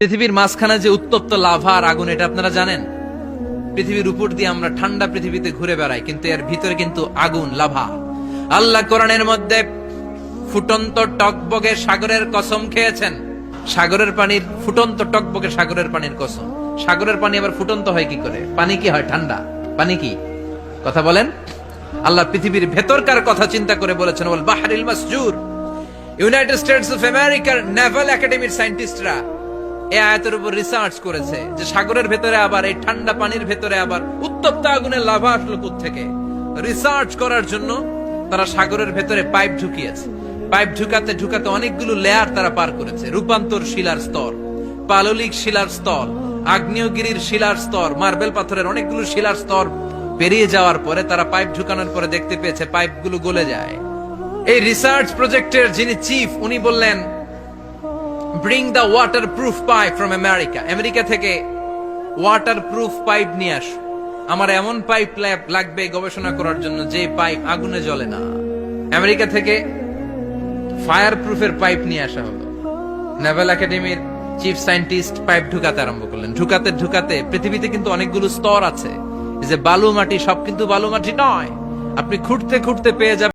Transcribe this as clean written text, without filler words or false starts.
পৃথিবীর মাঝখানে যে উত্তপ্ত লাভা আর আগুন, এটা আপনারা জানেন? পৃথিবীর উপর দিয়ে আমরা ঠান্ডা পৃথিবীতে ঘুরে বেড়াই, কিন্তু এর ভিতরে কিন্তু আগুন, লাভা। আল্লাহ কোরআনের মধ্যে ফুটন্ত টকবগে সাগরের কসম খেয়েছেন। সাগরের পানির ফুটন্ত টকবগে সাগরের পানির কসম। সাগরের পানি আবার ফুটন্ত হয় কি করে? পানি কি হয়? ঠান্ডা। পানি কি? কথা বলেন। আল্লাহ পৃথিবীর ভেতরকার কথা চিন্তা করে বলেছেন, ওয়াল বাহরিল মাসজুর। ইউনাইটেড স্টেটস অফ আমেরিকার নেভাল একাডেমির সায়েন্টিস্টরা এই আয়াতের উপর রিসার্চ করেছে যে সাগরের ভেতরে আবার এই ঠান্ডা পানির ভেতরে আবার উত্তপ্ত আগুনের লাভা আসলো কোত্থেকে। রিসার্চ করার জন্য তারা সাগরের ভেতরে পাইপ ঢুকিয়েছে। পাইপ ঢুকাতে ঢুকাতে অনেকগুলো লেয়ার তারা পার করেছে। রূপান্তর শিলার স্তর, পাললিক শিলার স্তর, আগ্নেয়গিরির শিলার স্তর, মার্বেল পাথরের অনেকগুলো শিলার স্তর পেরিয়ে যাওয়ার পরে তারা পাইপ ঢুকানোর পরে দেখতে পেয়েছে পাইপগুলো গলে যায়। এই রিসার্চ প্রজেক্টের যিনি চিফ, উনি বললেন, bring the water proof pipe from America. America থেকে ওয়াটার প্রুফ পাইপ নিয়ে আস। আমার এমন পাইপ লাগবে গবেষণা করার জন্য যে পাইপ আগুনে জ্বলে না। আমেরিকা থেকে ফায়ার প্রুফের পাইপ নিয়ে আসা হলো। নেভাল একাডেমির চিফ সায়েন্টিস্ট পাইপ ঢুকাতে আরম্ভ করলেন। ঢুকাতে ঢুকাতে পৃথিবীতে কিন্তু অনেকগুলো স্তর আছে। এই যে বালু মাটি, সব কিন্তু বালু মাটি নয়। আপনি খুঁড়তে খুঁড়তে পেয়ে যাবেন